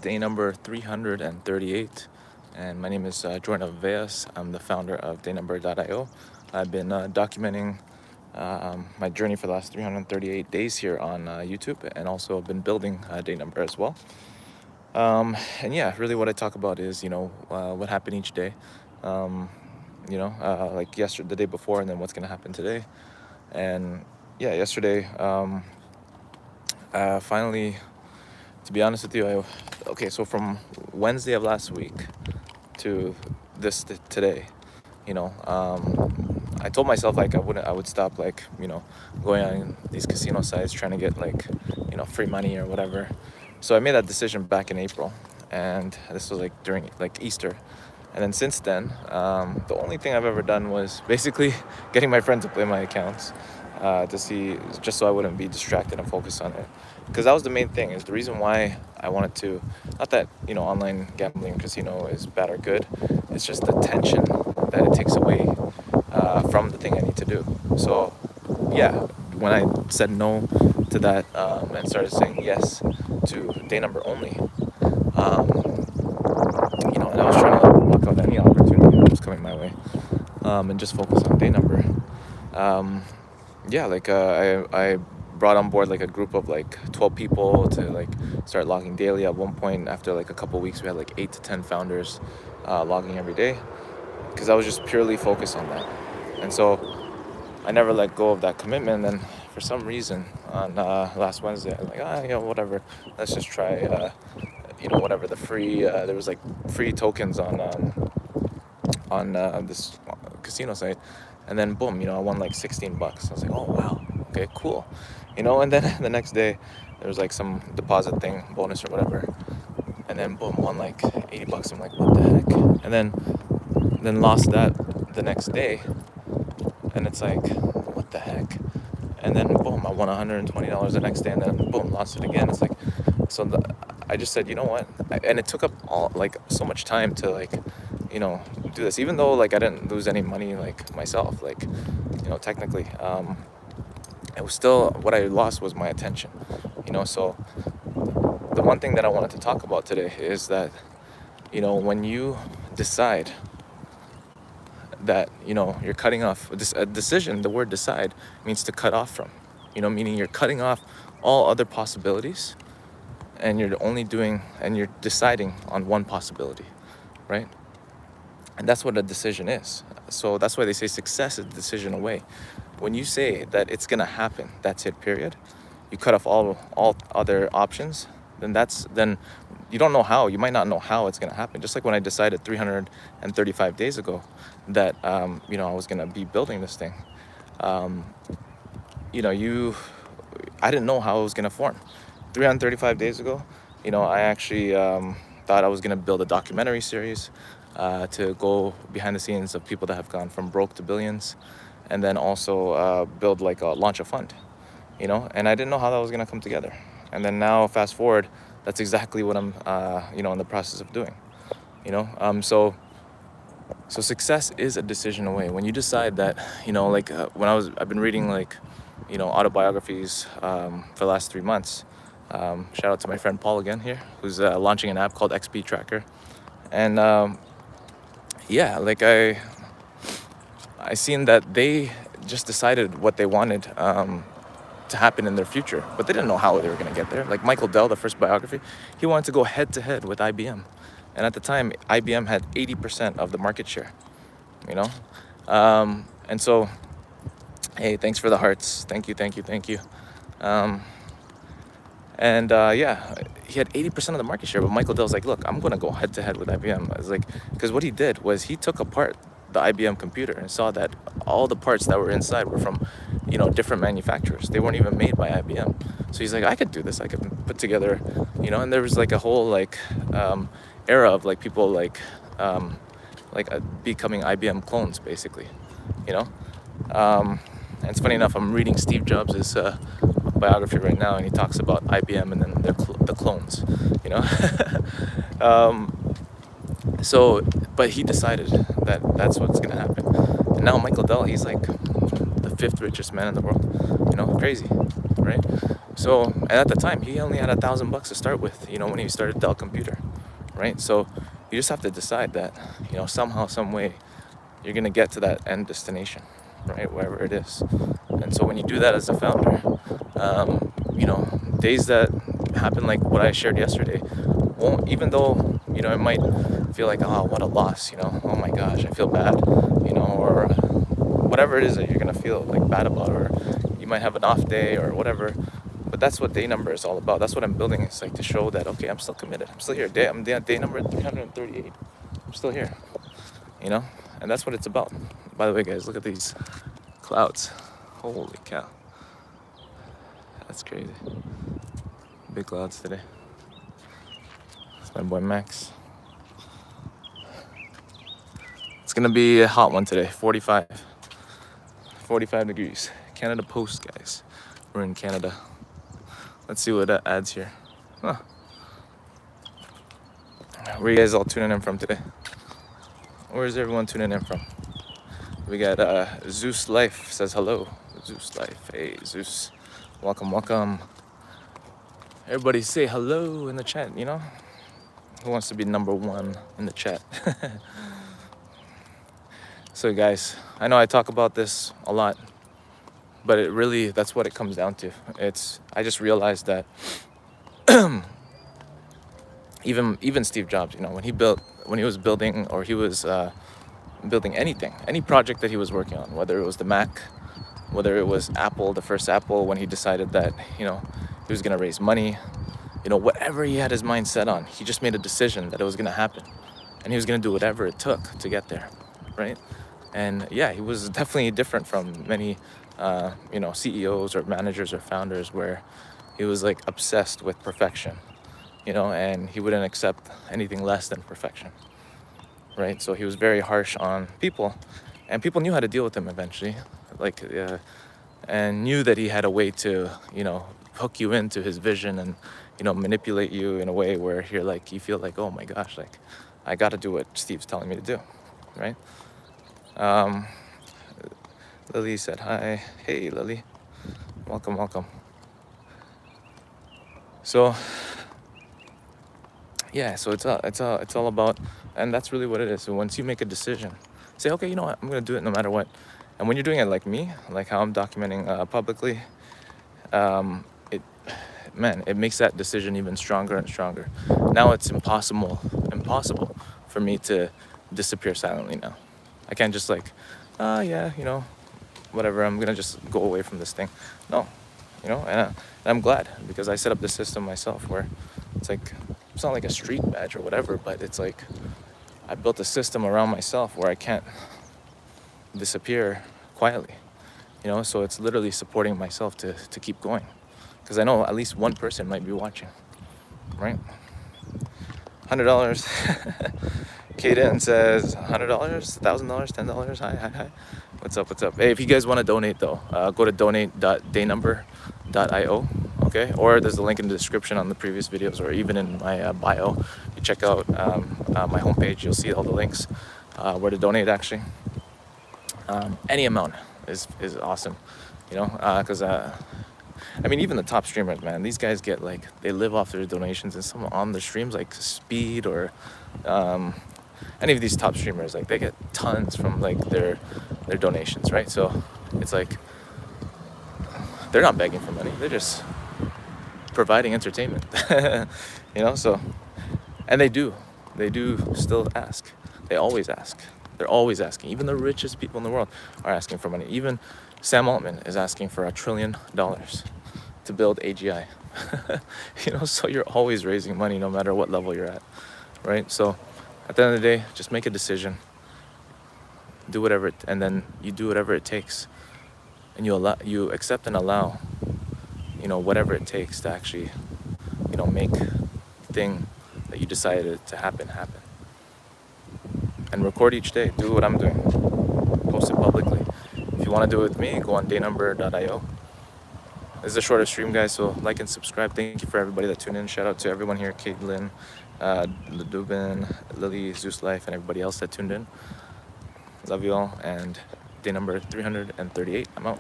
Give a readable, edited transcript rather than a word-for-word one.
day number 338, and my name is Jordan Veas. I'm the founder of dayNumber.io. I've been documenting my journey for the last 338 days here on YouTube, and also been building dayNumber as well. And yeah, really what I talk about is, what happened each day, like yesterday, the day before, and then what's going to happen today. And yeah, yesterday, finally, to be honest with you, so from Wednesday of last week to today, I told myself like I would stop going on these casino sites trying to get free money or whatever. So I made that decision back in April, and this was like during like Easter. And then since then, the only thing I've ever done was basically getting my friend to play my accounts to see, just so I wouldn't be distracted and focus on it. Because that was the main thing, is the reason why I wanted to, not that, online gambling casino is bad or good, it's just the tension that it takes away from the thing I need to do. So yeah, when I said no to that and started saying yes to dayNumber only, and I was trying to block out any opportunity that was coming my way, and just focus on dayNumber. I brought on board like a group of like 12 people to like start logging daily. At one point, after like a couple weeks, we had like 8 to 10 founders logging every day, because I was just purely focused on that. And so I never let go of that commitment. And then for some reason on last Wednesday, I was like, whatever, let's just try whatever the free there was like free tokens on this casino site. And then boom, I won like $16. I was like, oh wow, okay, cool. And then the next day there was like some deposit thing, bonus or whatever, and then boom, won like $80. I'm like, what the heck? And then lost that the next day, and it's like, what the heck? And then boom, I won $120 the next day, and then boom, lost it again. It's like, I just said, you know what? And it took up all like so much time to do this, even though like I didn't lose any money like myself, like technically, it was still, what I lost was my attention. So the one thing that I wanted to talk about today is that when you decide that you're cutting off a decision, the word decide means to cut off from, meaning you're cutting off all other possibilities, and you're deciding on one possibility, right? And that's what a decision is. So that's why they say success is a decision away. When you say that it's gonna happen, that's it, period, you cut off all other options, then you don't know how. You might not know how it's gonna happen. Just like when I decided 335 days ago that I was gonna be building this thing. I didn't know how it was gonna form. 335 days ago, I actually thought I was gonna build a documentary series to go behind the scenes of people that have gone from broke to billions, and then also build launch a fund, and I didn't know how that was gonna come together. And then now fast forward, that's exactly what I'm in the process of doing. So success is a decision away. When you decide that, I've been reading autobiographies for the last 3 months. Shout out to my friend Paul again here, who's launching an app called XP Tracker. And I seen that they just decided what they wanted to happen in their future, but they didn't know how they were going to get there. Like Michael Dell, the first biography, he wanted to go head to head with IBM. And at the time, IBM had 80% of the market share, And so, hey, thanks for the hearts. Thank you. He had 80% of the market share, but Michael Dell's like, look, I'm going to go head to head with IBM. I was like, because what he did was he took apart the IBM computer and saw that all the parts that were inside were from, different manufacturers. They weren't even made by IBM. So he's like, I could do this. I could put together, and there was like a whole era of like people becoming IBM clones, basically, And it's funny enough, I'm reading Steve Jobs' biography right now, and he talks about IBM and then the clones, but he decided that that's what's gonna happen. And now Michael Dell, he's like the 5th richest man in the world, crazy, right? So, and at the time, he only had $1,000 to start with, you know, when he started Dell Computer, right? So you just have to decide that, you know, somehow, some way, you're gonna get to that end destination, right? Wherever it is. And so when you do that as a founder, you know, days that happen like what I shared yesterday, won't, even though, you know, it might feel like, oh, what a loss, you know, oh my gosh, I feel bad, you know, or whatever it is that you're gonna feel like bad about, or you might have an off day or whatever. But that's what dayNumber is all about. That's what I'm building. It's like to show that, okay, I'm still committed. I'm still here. I'm dayNumber 338. I'm still here, you know? And that's what it's about. By the way, guys, look at these clouds. Holy cow. That's crazy. Big clouds today. It's my boy Max. It's gonna be a hot one today. 45 degrees. Canada Post, guys. We're in Canada. Let's see what that adds here. Huh. Where are you guys all tuning in from today? Where's everyone tuning in from? We got Zeus Life says hello. Zeus Life. Hey, Zeus. Welcome, welcome. Everybody say hello in the chat, you know? Who wants to be number one in the chat? So, guys, I know I talk about this a lot, but it really, that's what it comes down to. I just realized that even Steve Jobs, you know, when he was building, or he was building anything, any project that he was working on, whether it was the Mac, whether it was Apple, the first Apple, when he decided that, you know, he was gonna raise money, you know, whatever he had his mind set on, he just made a decision that it was gonna happen, and he was gonna do whatever it took to get there, right? And yeah, he was definitely different from many, you know, CEOs or managers or founders, where he was like obsessed with perfection, you know, and he wouldn't accept anything less than perfection, right? So he was very harsh on people, and people knew how to deal with him eventually, like, and knew that he had a way to, you know, hook you into his vision and, you know, manipulate you in a way where you're like, you feel like, oh my gosh, like, I got to do what Steve's telling me to do, right? Lily said hi. Hey, Lily. Welcome, welcome. So, yeah, so it's all about, and that's really what it is. So once you make a decision, say, okay, you know what, I'm gonna do it no matter what. And when you're doing it like me, like how I'm documenting publicly, it makes that decision even stronger and stronger. Now it's impossible for me to disappear silently now. I can't just like, yeah, you know, whatever, I'm gonna just go away from this thing. No, you know, and I'm glad, because I set up the system myself where it's like, it's not like a street badge or whatever, but it's like I built a system around myself where I can't disappear quietly, you know. So it's literally supporting myself to keep going, because I know at least one person might be watching, right? $100. Kaden says $100, $1,000, $10. Hi. What's up? Hey, if you guys want to donate though, go to donate.dayNumber.io. Okay, or there's a link in the description on the previous videos, or even in my bio. You check out my homepage, you'll see all the links where to donate. Actually, any amount is awesome, you know, because I mean, even the top streamers, man, these guys get like, they live off their donations, and some on the streams like Speed or any of these top streamers, like they get tons from like their donations, right? So it's like they're not begging for money, they're just providing entertainment. You know, so, and they do still ask. They always ask. They're always asking. Even the richest people in the world are asking for money. Even Sam Altman is asking for $1 trillion to build AGI. You know, so you're always raising money no matter what level you're at, right? So at the end of the day, just make a decision, do whatever, and then you do whatever it takes, and you accept and allow, you know, whatever it takes to actually, you know, make the thing that you decided to happen. And record each day. Do what I'm doing. Post it publicly. If you want to do it with me, go on dayNumber.io. This is a shorter stream, guys, so like and subscribe. Thank you for everybody that tuned in. Shout out to everyone here, Caitlin, Ladubin, Lily, Zeus Life, and everybody else that tuned in. Love you all, and dayNumber 338. I'm out.